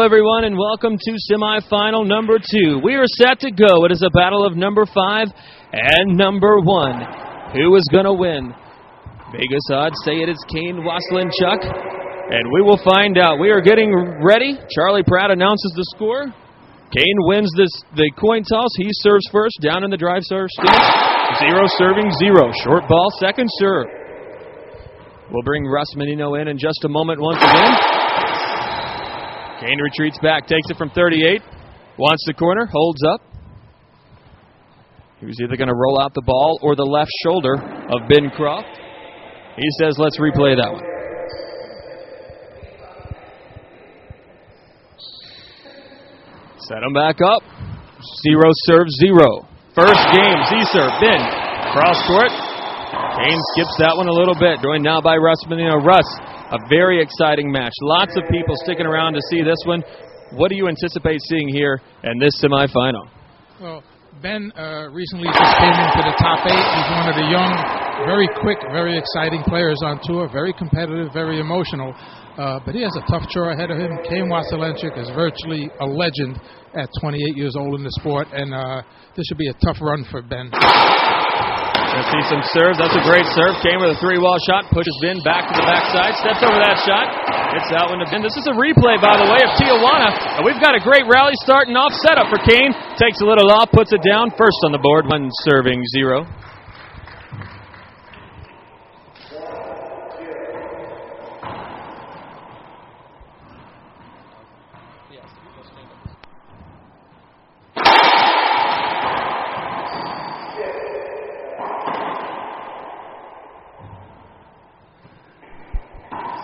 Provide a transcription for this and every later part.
everyone, and welcome to semifinal number 2. We are set to go. It is a battle of number 5 and number 1. Who is going to win? Vegas odds say it is Kane Waselenchuk, and we will find out. We are getting ready. Charlie Pratt announces the score. Kane wins the coin toss. He serves first, down in the drive serve stance. 0 serving 0. Short ball, second serve. We'll bring Russ Menino in just a moment once again. Kane retreats back, takes it from 38, wants the corner, holds up. He was either going to roll out the ball or the left shoulder of Ben Croft. He says, let's replay that one. Set him back up. 0 serve 0. First game, Z-serve, Ben. Cross court. Kane skips that one a little bit. Joined now by Russ Menino. Russ, a very exciting match. Lots of people sticking around to see this one. What do you anticipate seeing here in this semifinal? Well, Ben recently just came into the top 8. He's one of the young, very quick, very exciting players on tour. Very competitive, very emotional. But he has a tough chore ahead of him. Kane Waselenchuk is virtually a legend at 28 years old in the sport. And this should be a tough run for Ben. Let's see some serves. That's a great serve. Kane with a 3-wall shot. Pushes Ben back to the backside. Steps over that shot. Hits that one to Ben. This is a replay, by the way, of Tijuana. And we've got a great rally starting off setup for Kane. Takes a little off. Puts it down. First on the board. 1 serving 0.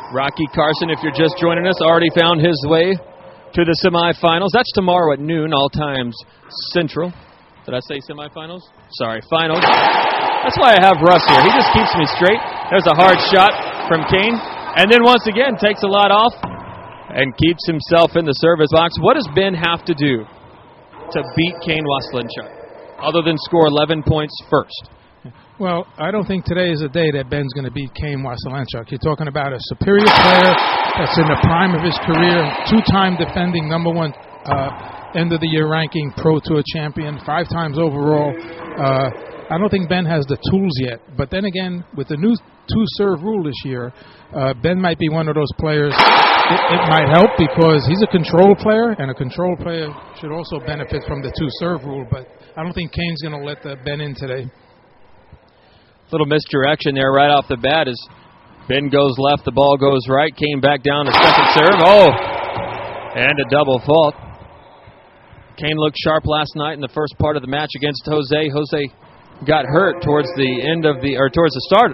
Rocky Carson, if you're just joining us, already found his way to the semifinals. That's tomorrow at noon, all times Central. Did I say semifinals? Sorry, finals. That's why I have Russ here. He just keeps me straight. There's a hard shot from Kane. And then once again, takes a lot off and keeps himself in the service box. What does Ben have to do to beat Kane Waselenchuk, other than score 11 points first? Well, I don't think today is a day that Ben's going to beat Kane Waselenchuk. You're talking about a superior player that's in the prime of his career, 2-time defending number 1 end-of-the-year ranking Pro Tour champion, 5 times overall. I don't think Ben has the tools yet. But then again, with the new 2-serve rule this year, Ben might be one of those players. It might help because he's a control player, and a control player should also benefit from the 2-serve rule. But I don't think Kane's going to let Ben in today. Little misdirection there right off the bat as Ben goes left, the ball goes right. Kane back down to second serve. Oh, and a double fault. Kane looked sharp last night in the first part of the match against Jose. Jose got hurt towards the start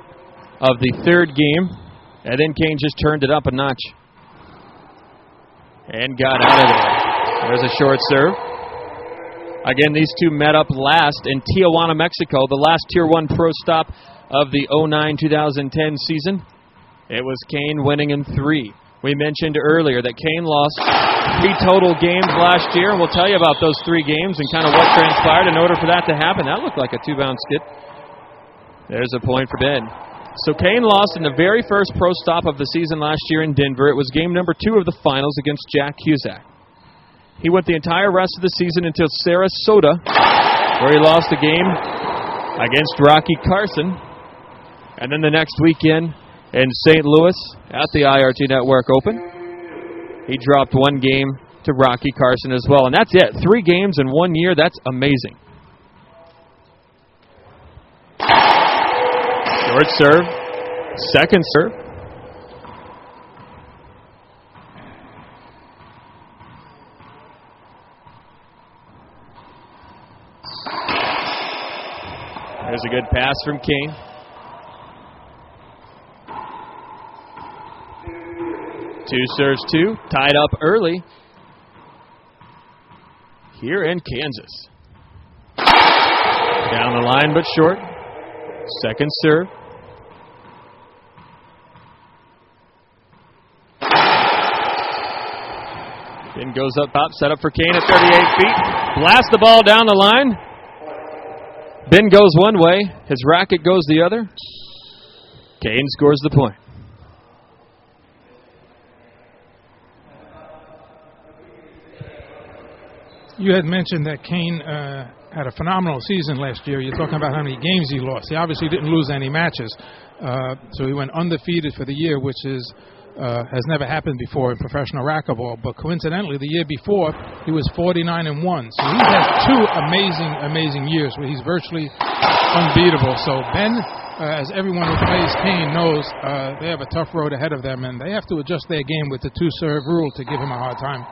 of the third game, and then Kane just turned it up a notch and got out of there. There's a short serve. Again, these two met up last in Tijuana, Mexico, the last Tier 1 pro stop of the 09-2010 season. It was Kane winning in 3. We mentioned earlier that Kane lost 3 total games last year, and we'll tell you about those 3 games and kind of what transpired in order for that to happen. That looked like a 2-bound skip. There's a point for Ben. So Kane lost in the very first pro stop of the season last year in Denver. It was game number 2 of the finals against Jack Cusack. He went the entire rest of the season until Sarasota, where he lost a game against Rocky Carson. And then the next weekend in St. Louis at the IRT Network Open, he dropped 1 game to Rocky Carson as well. And that's it. 3 games in 1 year. That's amazing. Short serve. Second serve. There's a good pass from Kane. Two serves 2. Tied up early here in Kansas. Down the line but short. Second serve. Then goes up top, set up for Kane at 38 feet. Blast the ball down the line. Ben goes one way, his racket goes the other. Kane scores the point. You had mentioned that Kane had a phenomenal season last year. You're talking about how many games he lost. He obviously didn't lose any matches. So he went undefeated for the year, which has never happened before in professional racquetball. But coincidentally, the year before, he was 49-1. So he has two amazing years where he's virtually unbeatable. So Ben, as everyone who plays Kane knows, they have a tough road ahead of them, and they have to adjust their game with the two-serve rule to give him a hard time.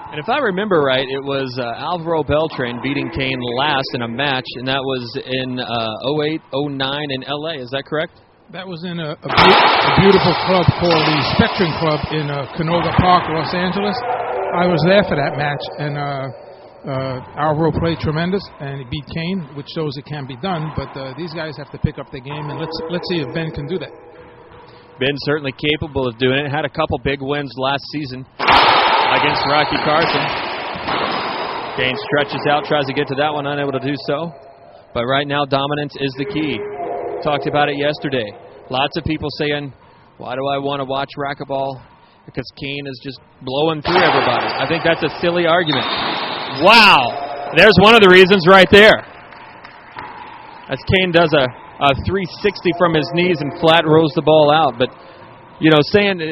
And if I remember right, it was Alvaro Beltran beating Kane last in a match, and that was in 08, 09 in L.A. Is that correct? That was in a beautiful club called the Spectrum Club in Canoga Park, Los Angeles. I was there for that match, and Alvaro played tremendous, and he beat Kane, which shows it can be done. But these guys have to pick up the game, and let's see if Ben can do that. Ben's certainly capable of doing it. Had a couple big wins last season against Rocky Carson. Kane stretches out, tries to get to that one, unable to do so. But right now, dominance is the key. Talked about it yesterday. Lots of people saying, why do I want to watch racquetball? Because Kane is just blowing through everybody. I think that's a silly argument. Wow! There's one of the reasons right there. As Kane does a 360 from his knees and flat rolls the ball out. But, you know,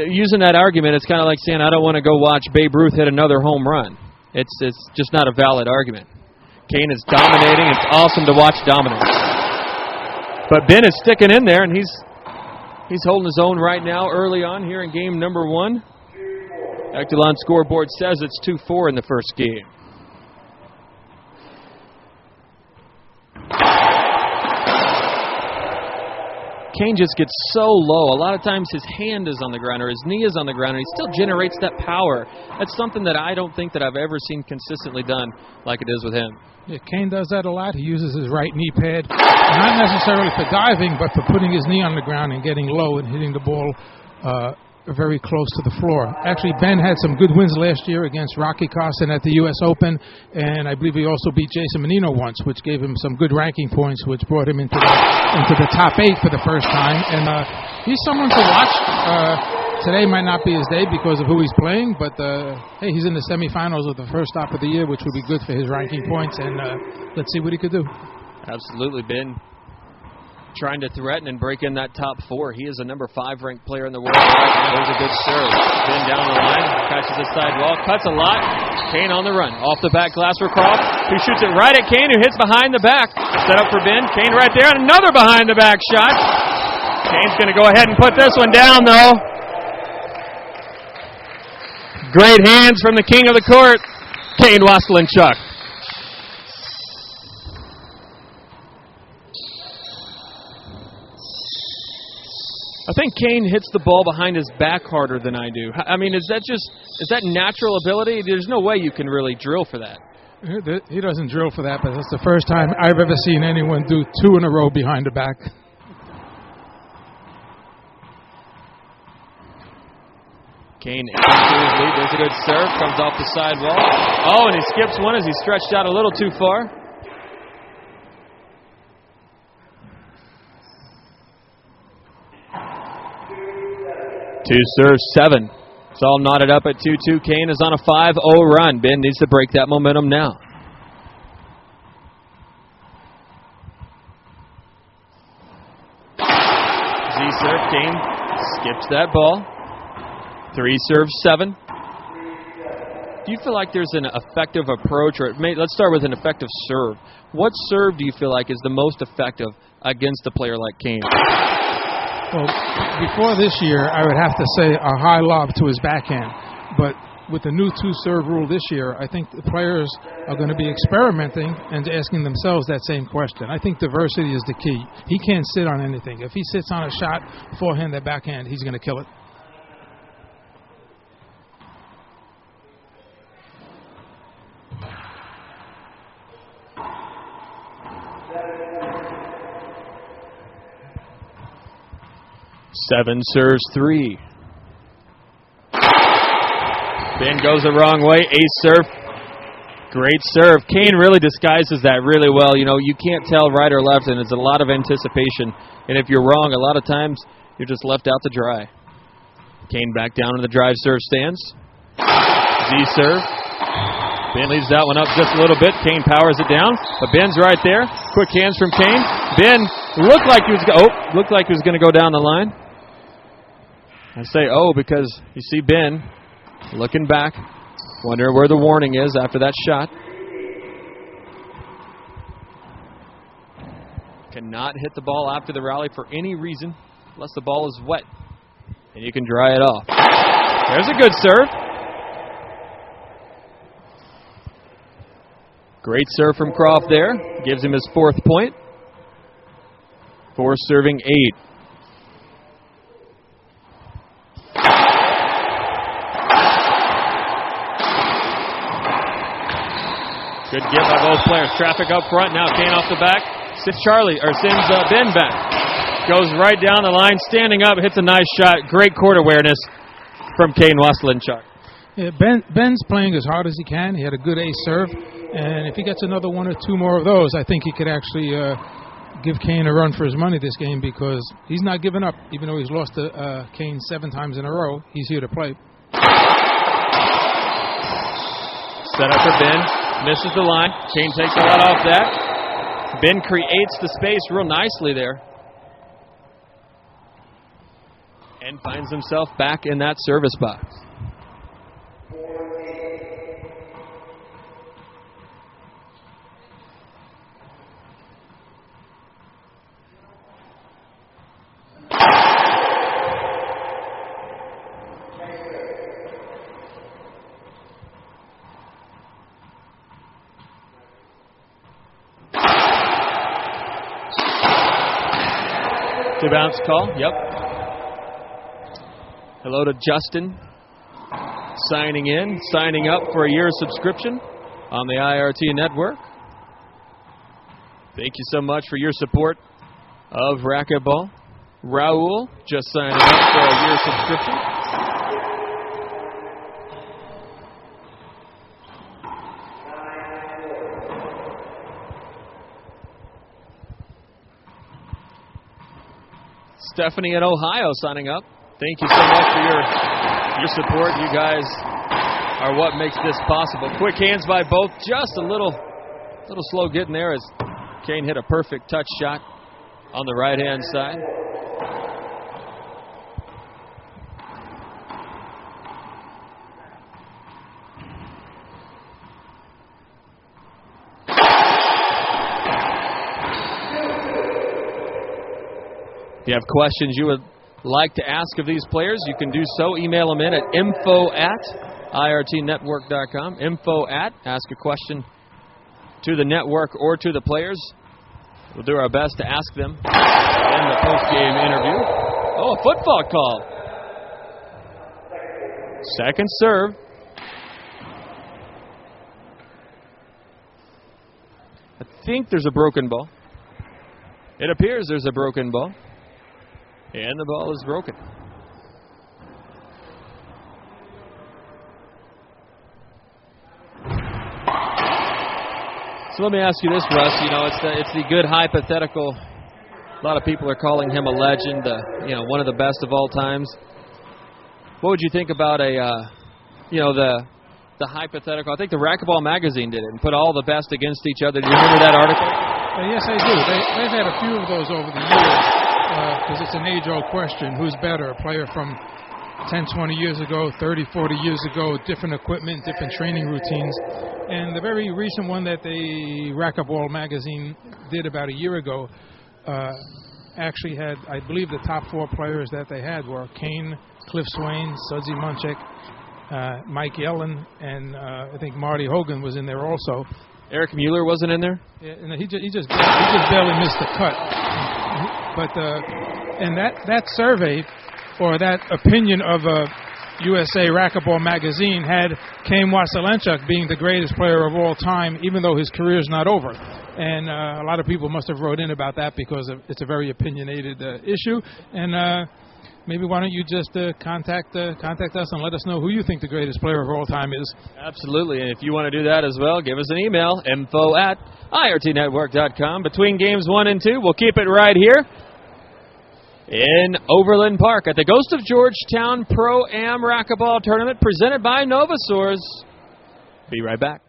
using that argument, it's kind of like saying I don't want to go watch Babe Ruth hit another home run. It's just not a valid argument. Kane is dominating. It's awesome to watch dominance. But Ben is sticking in there, and he's holding his own right now early on here in game number 1. Echelon scoreboard says it's 2-4 in the first game. Kane just gets so low. A lot of times his hand is on the ground or his knee is on the ground, and he still generates that power. That's something that I don't think that I've ever seen consistently done like it is with him. Yeah, Kane does that a lot. He uses his right knee pad, not necessarily for diving, but for putting his knee on the ground and getting low and hitting the ball very close to the floor. Actually, Ben had some good wins last year against Rocky Carson at the U.S. Open, and I believe he also beat Jason Menino once, which gave him some good ranking points, which brought him into the top 8 for the first time. And he's someone to watch. Today might not be his day because of who he's playing, but hey, he's in the semifinals of the first stop of the year, which would be good for his ranking points, and let's see what he could do. Absolutely, Ben. Trying to threaten and break in that top 4. He is a number 5 ranked player in the world right now. There's a good serve. Ben down the line, catches the sidewall, cuts a lot. Kane on the run. Off the back glass for Croft, who shoots it right at Kane, who hits behind the back. Set up for Ben. Kane right there, and another behind the back shot. Kane's going to go ahead and put this one down, though. Great hands from the king of the court, Kane Waselenchuk. I think Kane hits the ball behind his back harder than I do. I mean, is that natural ability? There's no way you can really drill for that. He doesn't drill for that, but it's the first time I've ever seen anyone do 2 in a row behind the back. Kane into his lead. There's a good serve. Comes off the sidewall. Oh, and he skips one as he stretched out a little too far. Two serves, 7. It's all knotted up at 2-2. Kane is on a 5-0 run. Ben needs to break that momentum now. Z-serve, Kane skips that ball. 3 serves, 7. Do you feel like there's an effective approach, or let's start with an effective serve. What serve do you feel like is the most effective against a player like Kane? Well, before this year, I would have to say a high lob to his backhand. But with the new 2-serve rule this year, I think the players are going to be experimenting and asking themselves that same question. I think diversity is the key. He can't sit on anything. If he sits on a shot, forehand or backhand, he's going to kill it. Seven serves, 3. Ben goes the wrong way. Ace serve. Great serve. Kane really disguises that really well. You know, you can't tell right or left, and it's a lot of anticipation. And if you're wrong, a lot of times you're just left out to dry. Kane back down in the drive serve stance. Z serve. Ben leaves that one up just a little bit. Kane powers it down, but Ben's right there. Quick hands from Kane. Ben looked like he was going to go down the line. I say because you see Ben looking back, wonder where the warning is after that shot. Cannot hit the ball after the rally for any reason unless the ball is wet and you can dry it off. There's a good serve. Great serve from Croft there. Gives him his 4th point. 4 serving 8. Good give by both players. Traffic up front. Now Kane off the back. Sends Ben back. Goes right down the line. Standing up. Hits a nice shot. Great court awareness from Kane Waselenchuk. Yeah, Ben's playing as hard as he can. He had a good ace serve. And if he gets another 1 or 2 more of those, I think he could actually give Kane a run for his money this game, because he's not giving up. Even though he's lost to Kane 7 times in a row, he's here to play. Set up for Ben. Misses the line. Kane takes a lot off that. Ben creates the space real nicely there. And finds himself back in that service box. Bounce call. Yep. Hello to Justin. Signing up for a year subscription on the IRT network. Thank you so much for your support of racquetball. Raul just signing up for a year subscription. Stephanie in Ohio signing up. Thank you so much for your support. You guys are what makes this possible. Quick hands by both. Just a little slow getting there as Kane hit a perfect touch shot on the right-hand side. If you have questions you would like to ask of these players, you can do so. Email them in at info@irtnetwork.com. Ask a question to the network or to the players. We'll do our best to ask them in the post-game interview. Oh, a football call. Second serve. I think there's a broken ball. It appears there's a broken ball. And the ball is broken. So let me ask you this, Russ. You know, it's the good hypothetical. A lot of people are calling him a legend, one of the best of all times. What would you think about the hypothetical? I think the Racquetball magazine did it and put all the best against each other. Do you remember that article? Yes, I do. They've had a few of those over the years. Because it's an age-old question. Who's better, a player from 10, 20 years ago, 30, 40 years ago, different equipment, different training routines. And the very recent one that the Racquetball magazine did about a year ago actually had, I believe the top 4 players that they had were Kane, Cliff Swain, Sudsy Munchak, Mike Yellen, and I think Marty Hogan was in there also. Eric Mueller wasn't in there? Yeah, and he just barely missed the cut. But and that survey or that opinion of USA Racquetball magazine had Kane Waselenchuk being the greatest player of all time, even though his career is not over. And a lot of people must have wrote in about that because it's a very opinionated issue. And maybe why don't you just contact us and let us know who you think the greatest player of all time is. Absolutely. And if you want to do that as well, give us an email, info@irtnetwork.com. Between games 1 and 2, we'll keep it right here in Overland Park at the Ghost of Georgetown Pro-Am Racquetball Tournament presented by Novasaurs. Be right back.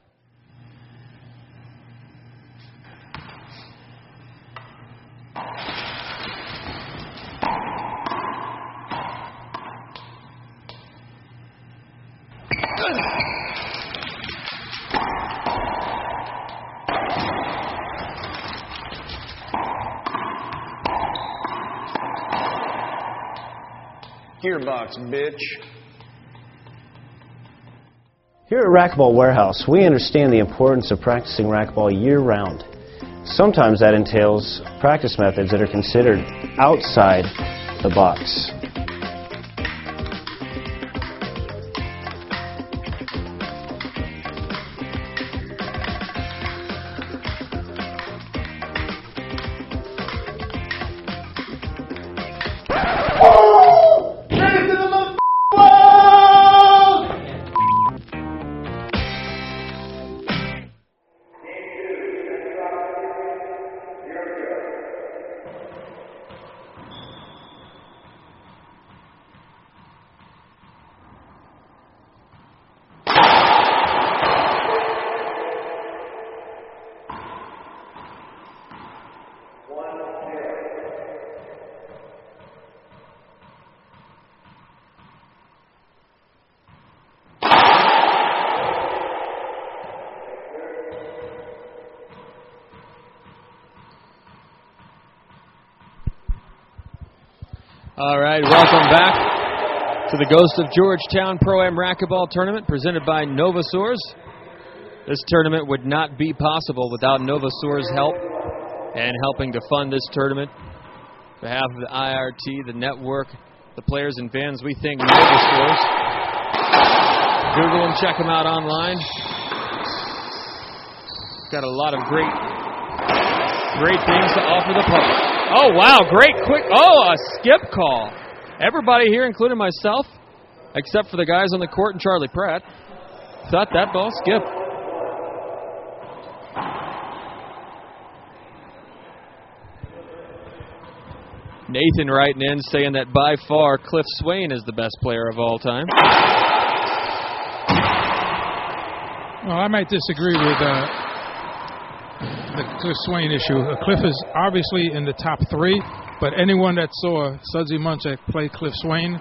gearbox, bitch. Here at Racquetball Warehouse, we understand the importance of practicing racquetball year-round. Sometimes that entails practice methods that are considered outside the box. All right, welcome back to the Ghost of Georgetown Pro-Am Racquetball Tournament presented by Novasource. This tournament would not be possible without Novasource's help and helping to fund this tournament. On behalf of the IRT, the network, the players and fans, we thank Novasource. Google them, check them out online. Got a lot of great things to offer the public. Oh, wow, great quick, a skip call. Everybody here, including myself, except for the guys on the court and Charlie Pratt, thought that ball skipped. Nathan writing in saying that by far Cliff Swain is the best player of all time. Well, I might disagree with the Cliff Swain issue. Cliff is obviously in the top three, but anyone that saw Sudsy Munchak play Cliff Swain,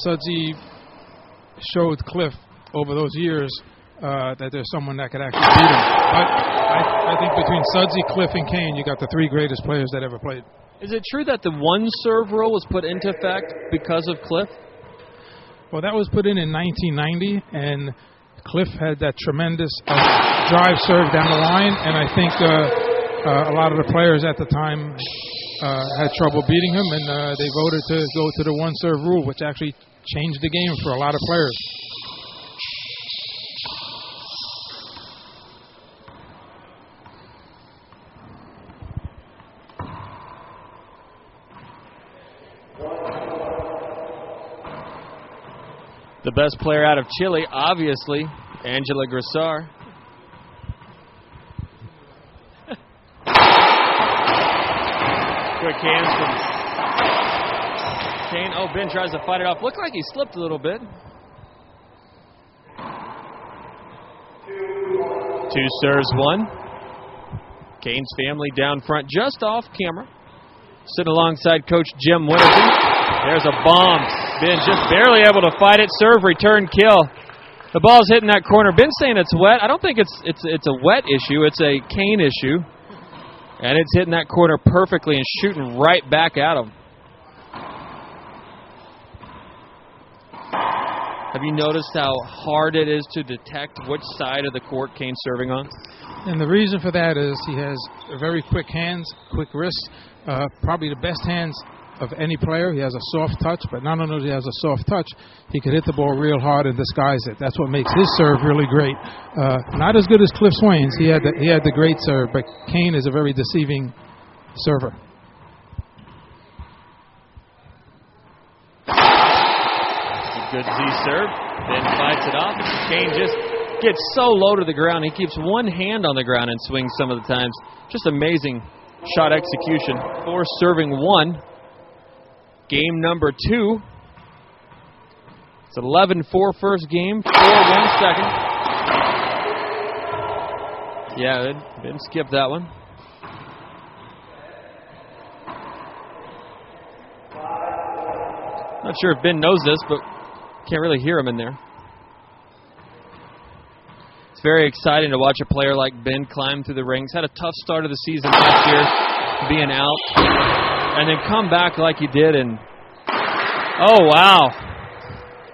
Sudsy showed Cliff over those years that there's someone that could actually beat him. But I think between Sudsy, Cliff, and Kane, you got the three greatest players that ever played. Is it true that the one serve rule was put into effect because of Cliff? Well, that was put in 1990, and Cliff had that tremendous drive serve down the line, and I think a lot of the players at the time had trouble beating him, and they voted to go to the one-serve rule, which actually changed the game for a lot of players. The best player out of Chile, obviously, Angela Grissar. Quick hands from Kane. Oh, Ben tries to fight it off. Looked like he slipped a little bit. Two serves, one. Kane's family down front, just off camera. Sitting alongside Coach Jim Winterton. There's a bomb. Ben just barely able to fight it. Serve, return, kill. The ball's hitting that corner. Ben's saying it's wet. I don't think it's a wet issue. It's a Kane issue. And it's hitting that corner perfectly and shooting right back at him. Have you noticed how hard it is to detect which side of the court Kane's serving on? And the reason for that is he has very quick hands, quick wrists, probably the best hands of any player. He has a soft touch, but not only does he has a soft touch, he could hit the ball real hard and disguise it. That's what makes his serve really great. Not as good as Cliff Swain's. He had the great serve, but Kane is a very deceiving server. Good Z serve, then fights it off. Kane just gets so low to the ground. He keeps one hand on the ground and swings some of the times. Just amazing shot execution. 4 serving 1. Game number 2. It's 11-4 first game, 4-1 second. Yeah, didn't skip that one. Not sure if Ben knows this, but can't really hear him in there. It's very exciting to watch a player like Ben climb through the ranks. Had a tough start of the season last year, being out. and then come back like he did. And oh, wow.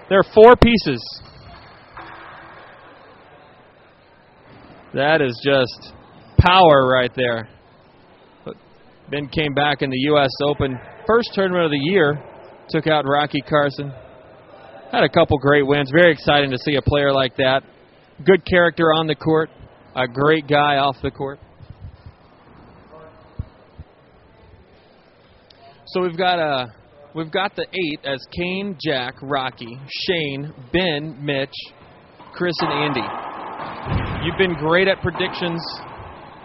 There are 4 pieces. That is just power right there. But Ben came back in the U.S. Open. First tournament of the year. Took out Rocky Carson. Had a couple great wins. Very exciting to see a player like that. Good character on the court. A great guy off the court. So we've got the 8 as Kane, Jack, Rocky, Shane, Ben, Mitch, Chris, and Andy. You've been great at predictions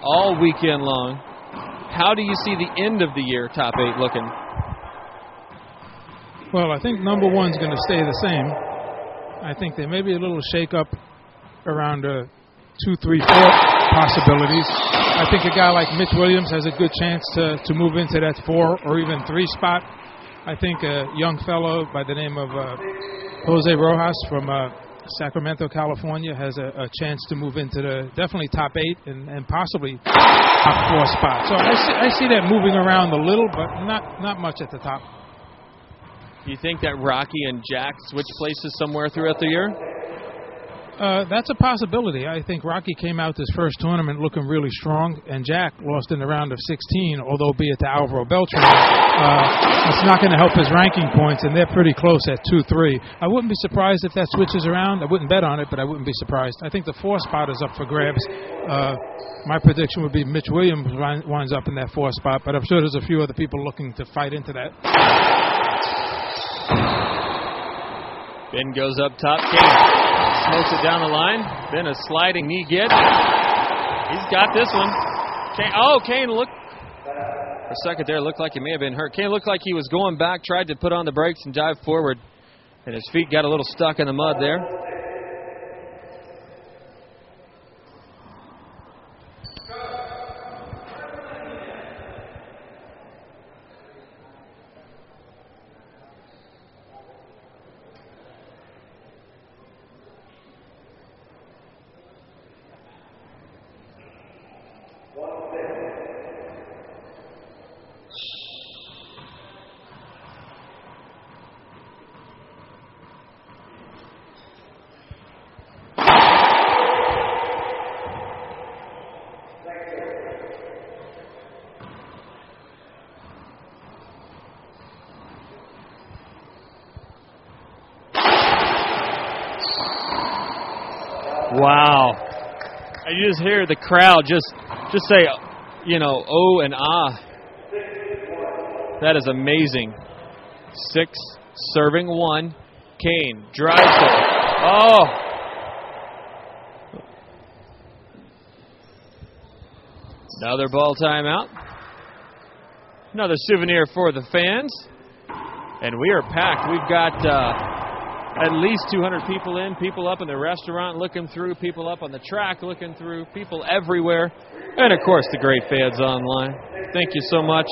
all weekend long. How do you see the end of the year top 8 looking? Well, I think number 1's going to stay the same. I think there may be a little shake-up around 2, 3, 4 possibilities. I think a guy like Mitch Williams has a good chance to move into that 4 or even 3 spot. I think a young fellow by the name of Jose Rojas from Sacramento, California, has a chance to move into the definitely top 8 and possibly top 4 spot. So I see that moving around a little, but not much at the top. Do you think that Rocky and Jack switch places somewhere throughout the year? That's a possibility. I think Rocky came out this first tournament looking really strong, and Jack lost in the round of 16, although be it to Alvaro Beltran. It's not going to help his ranking points, and they're pretty close at 2-3. I wouldn't be surprised if that switches around. I wouldn't bet on it, but I wouldn't be surprised. I think the 4 spot is up for grabs. My prediction would be Mitch Williams winds up in that 4 spot, but I'm sure there's a few other people looking to fight into that. Ben goes up top. Kane smokes it down the line. Then a sliding knee get. He's got this one. Kane looked. For a second there, looked like he may have been hurt. Kane looked like he was going back, tried to put on the brakes and dive forward. And his feet got a little stuck in the mud there. Wow. And you just hear the crowd just say, oh and ah. That is amazing. 6, serving 1. Kane drives it. Oh. Another ball timeout. Another souvenir for the fans. And we are packed. We've got at least 200 people in, people up in the restaurant looking through, people up on the track looking through, people everywhere, and of course the great fans online. Thank you so much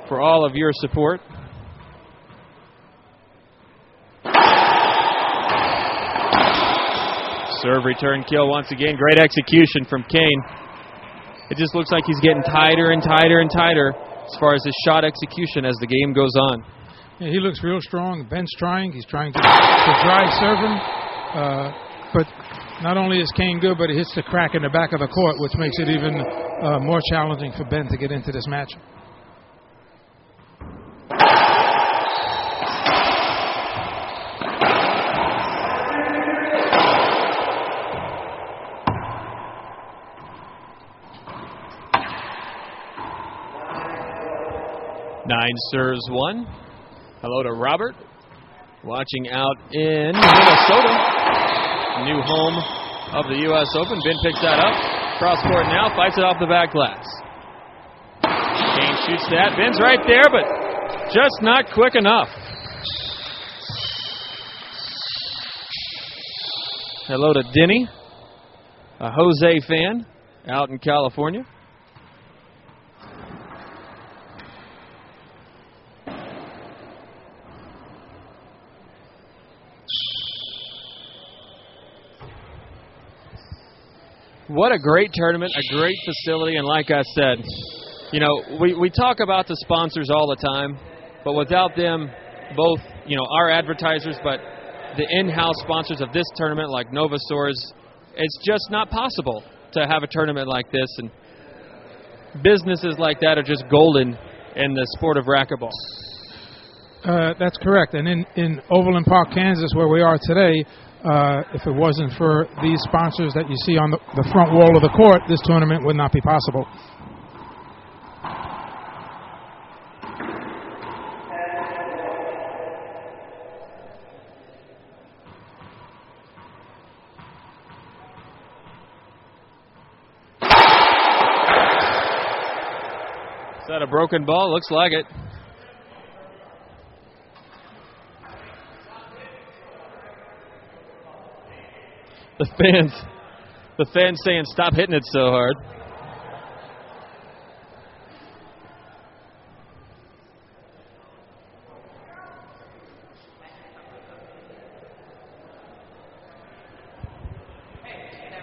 for all of your support. Serve, return, kill once again. Great execution from Kane. It just looks like he's getting tighter and tighter and tighter as far as his shot execution as the game goes on. Yeah, he looks real strong. Ben's trying. He's trying to drive serving. But not only is Kane good, but he hits the crack in the back of the court, which makes it even more challenging for Ben to get into this match. Nine serves 1. Hello to Robert, watching out in Minnesota, new home of the U.S. Open. Ben picks that up, cross court now, fights it off the back glass. Kane shoots that. Ben's right there, but just not quick enough. Hello to Denny, a Jose fan out in California. What a great tournament, a great facility, and like I said, You know, we talk about the sponsors all the time, but without them, both, you know, our advertisers, but the in-house sponsors of this tournament, like Novasaurs, it's just not possible to have a tournament like this. And businesses like that are just golden in the sport of racquetball. That's correct. And in Overland Park, Kansas, where we are today, if it wasn't for these sponsors that you see on the front wall of the court, this tournament would not be possible. Is that a broken ball? Looks like it. The fans saying stop hitting it so hard.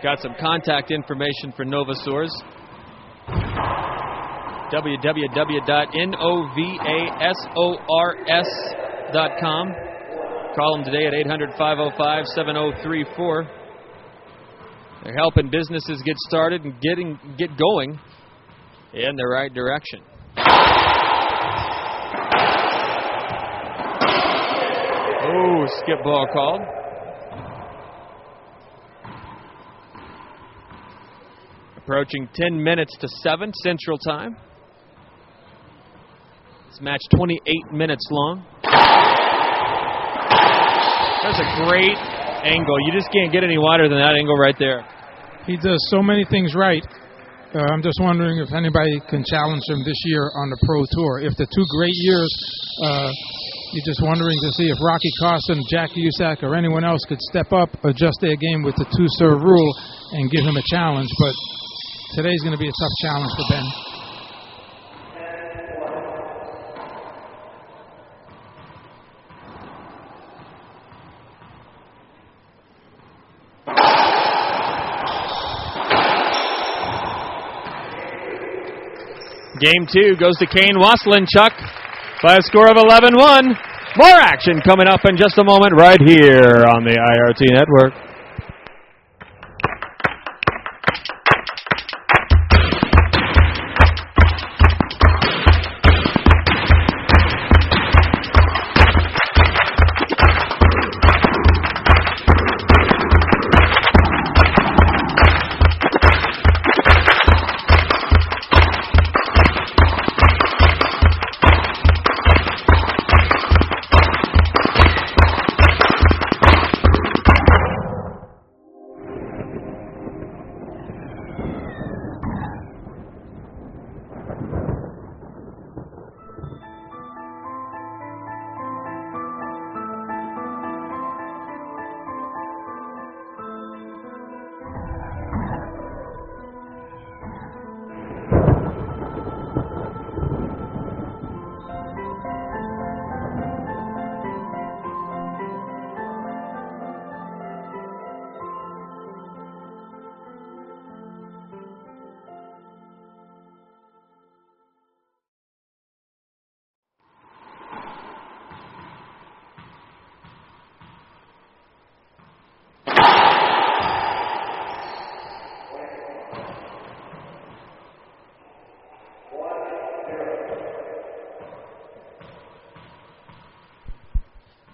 Got some contact information for Novasaurs. www.novasors.com. Call them today at 800-505-7034. They're helping businesses get started and get going in the right direction. Oh, skip ball called. Approaching 10 minutes to 7 Central Time. This match 28 minutes long. That's a great angle. You just can't get any wider than that angle right there. He does so many things right. I'm just wondering if anybody can challenge him this year on the Pro Tour. If the 2 great years, you're just wondering to see if Rocky Carson, Jack Usack, or anyone else could step up, adjust their game with the 2-serve rule, and give him a challenge. But today's going to be a tough challenge for Ben. Game 2 goes to Kane Waselenchuk by a score of 11-1. More action coming up in just a moment right here on the IRT Network.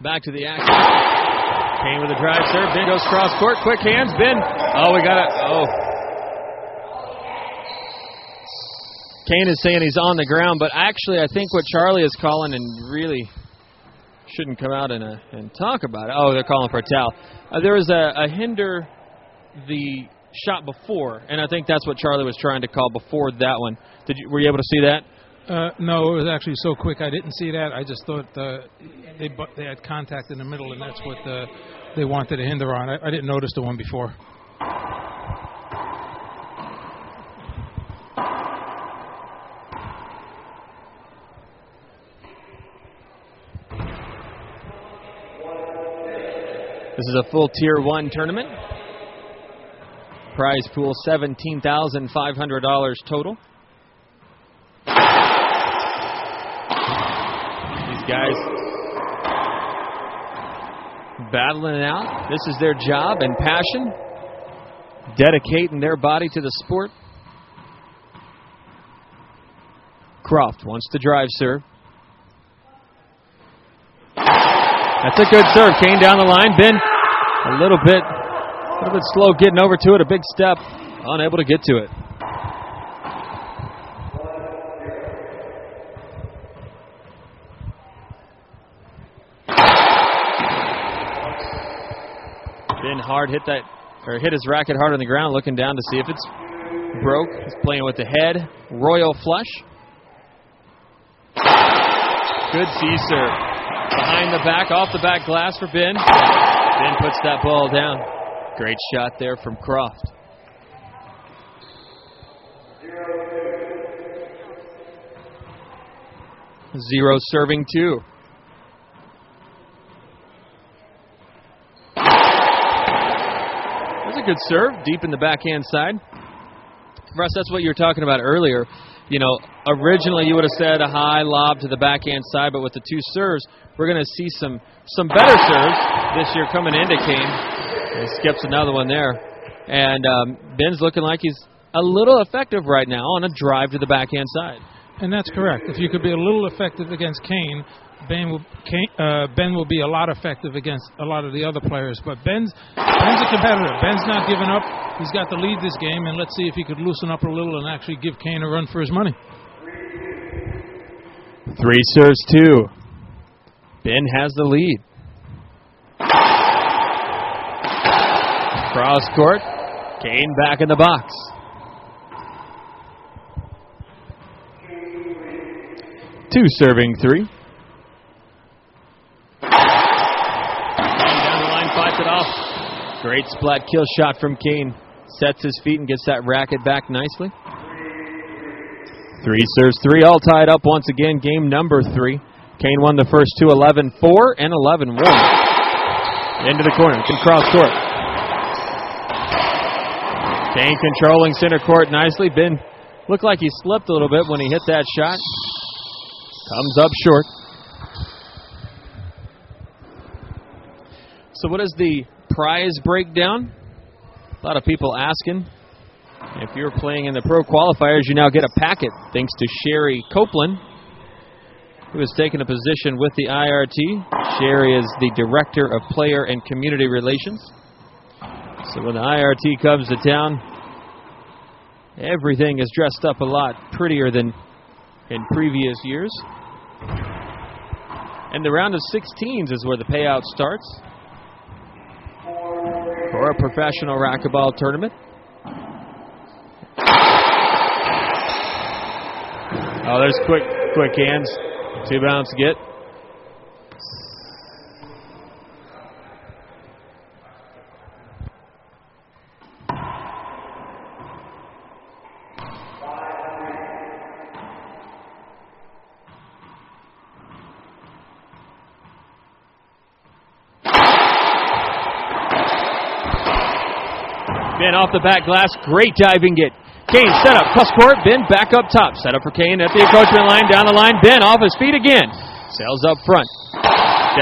Back to the action. Kane with a drive serve. Ben goes cross court. Quick hands. Ben. Oh, we got it. Oh. Kane is saying he's on the ground, but actually I think what Charlie is calling, and really shouldn't come out and talk about it. Oh, they're calling for a towel. There was a hinder the shot before, and I think that's what Charlie was trying to call before that one. Were you able to see that? No, it was actually so quick I didn't see that. I just thought they had contact in the middle, and that's what they wanted to hinder on. I didn't notice the one before. This is a full Tier 1 tournament. Prize pool $17,500 total. guys battling it out. This is their job and passion, dedicating their body to the sport. Croft wants to drive serve. That's a good serve. Kane down the line. Ben a little bit slow getting over to it. A big step. Unable to get to it. Ben hard hit his racket hard on the ground, looking down to see if it's broke. He's playing with the head. Royal flush. Good C-serve. Behind the back, off the back glass for Ben. Ben puts that ball down. Great shot there from Croft. Zero serving 2. That's a good serve, deep in the backhand side. Russ, that's what you were talking about earlier. You know, originally you would have said a high lob to the backhand side, but with the 2 serves, we're going to see some better serves this year coming into Kane. He skips another one there. And Ben's looking like he's a little effective right now on a drive to the backhand side. And that's correct. If you could be a little effective against Kane, Ben will be a lot effective against a lot of the other players. But Ben's a competitor. Ben's not giving up. He's got to lead this game, and let's see if he could loosen up a little and actually give Kane a run for his money. 3 serves 2. Ben has the lead. Cross court. Kane back in the box. Two serving 3. Down the line, fights it off. Great splat kill shot from Kane. Sets his feet and gets that racket back nicely. 3 serves 3, all tied up once again. Game number 3. Kane won the first 2, 11-4 and 11-1. Into the corner, can cross court. Kane controlling center court nicely. Ben looked like he slipped a little bit when he hit that shot. Comes up short. So what is the prize breakdown? A lot of people asking. If you're playing in the pro qualifiers, you now get a packet thanks to Sherry Copeland, who has taken a position with the IRT. Sherry is the Director of Player and Community Relations. So when the IRT comes to town, everything is dressed up a lot prettier than in previous years. And the round of 16s is where the payout starts for a professional racquetball tournament. Oh, there's quick hands. 2 bounce get. Ben off the back glass, great diving get. Kane set up, cross court, Ben back up top. Set up for Kane at the encroachment line, down the line, Ben off his feet again. Sails up front.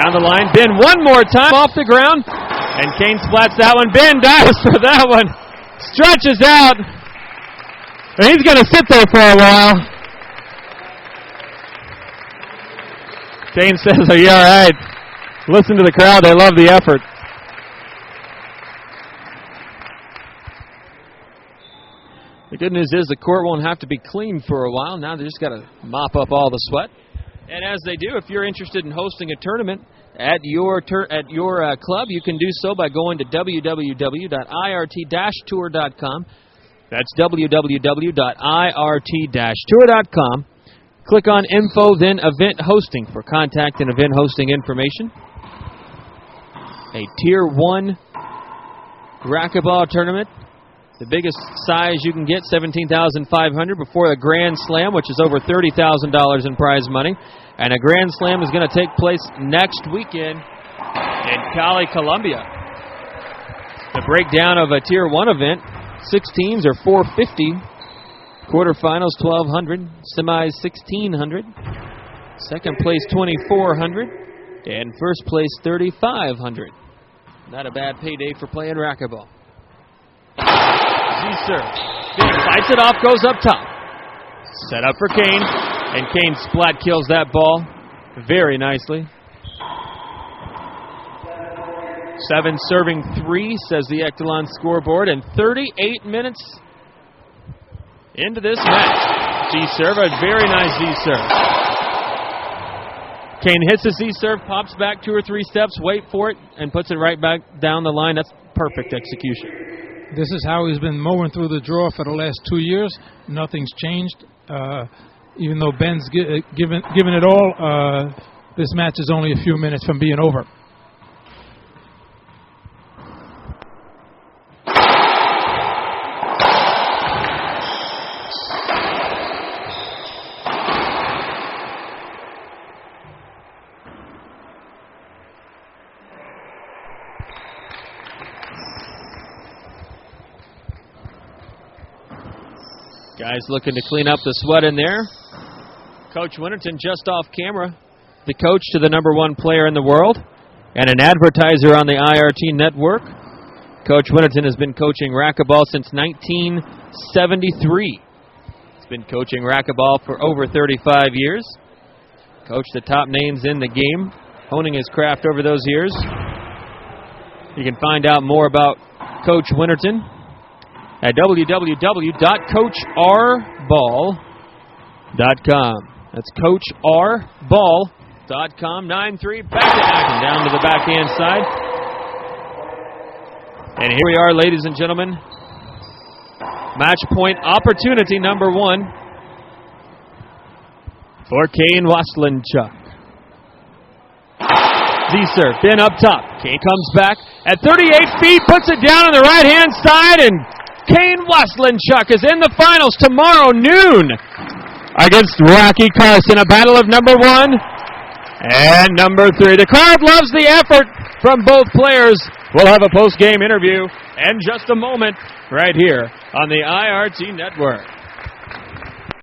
Down the line, Ben one more time off the ground. And Kane splats that one. Ben dives for that one. Stretches out. And he's going to sit there for a while. Kane says, "Are you all right?" Listen to the crowd, they love the effort. The good news is the court won't have to be cleaned for a while. Now they just got to mop up all the sweat. And as they do, if you're interested in hosting a tournament at your club, you can do so by going to www.irt-tour.com. That's www.irt-tour.com. Click on Info, then Event Hosting for contact and event hosting information. A Tier 1 racquetball tournament. The biggest size you can get, $17,500 before the Grand Slam, which is over $30,000 in prize money. And a Grand Slam is going to take place next weekend in Cali, Colombia. The breakdown of a Tier 1 event, 6 teams are $450, quarterfinals $1,200, semis $1,600. Second place, $2,400. And first place, $3,500. Not a bad payday for playing racquetball. Z-serve. Kane fights it off, goes up top. Set up for Kane. And Kane splat kills that ball very nicely. 7 serving 3, says the Echelon scoreboard. And 38 minutes into this match. Z-serve, a very nice Z-serve. Kane hits the Z-serve, pops back 2 or 3 steps, wait for it, and puts it right back down the line. That's perfect execution. This is how he's been mowing through the draw for the last 2 years. Nothing's changed. Even though Ben's given it all, this match is only a few minutes from being over. Guys looking to clean up the sweat in there. Coach Winterton just off camera. The coach to the #1 player in the world and an advertiser on the IRT network. Coach Winterton has been coaching racquetball since 1973. He's been coaching racquetball for over 35 years. Coached the top names in the game, honing his craft over those years. You can find out more about Coach Winterton at www.coachrBall.com. That's coachrBall.com. 9-3, back to action, down to the backhand side. And here we are, ladies and gentlemen. Match point opportunity #1 for Kane Waselenchuk. Z-serve, then up top. Kane comes back at 38 feet, puts it down on the right-hand side, and Kane Waselenchuk is in the finals tomorrow noon against Rocky Carson, a battle of #1 and #3. The crowd loves the effort from both players. We'll have a post-game interview in just a moment right here on the IRT Network.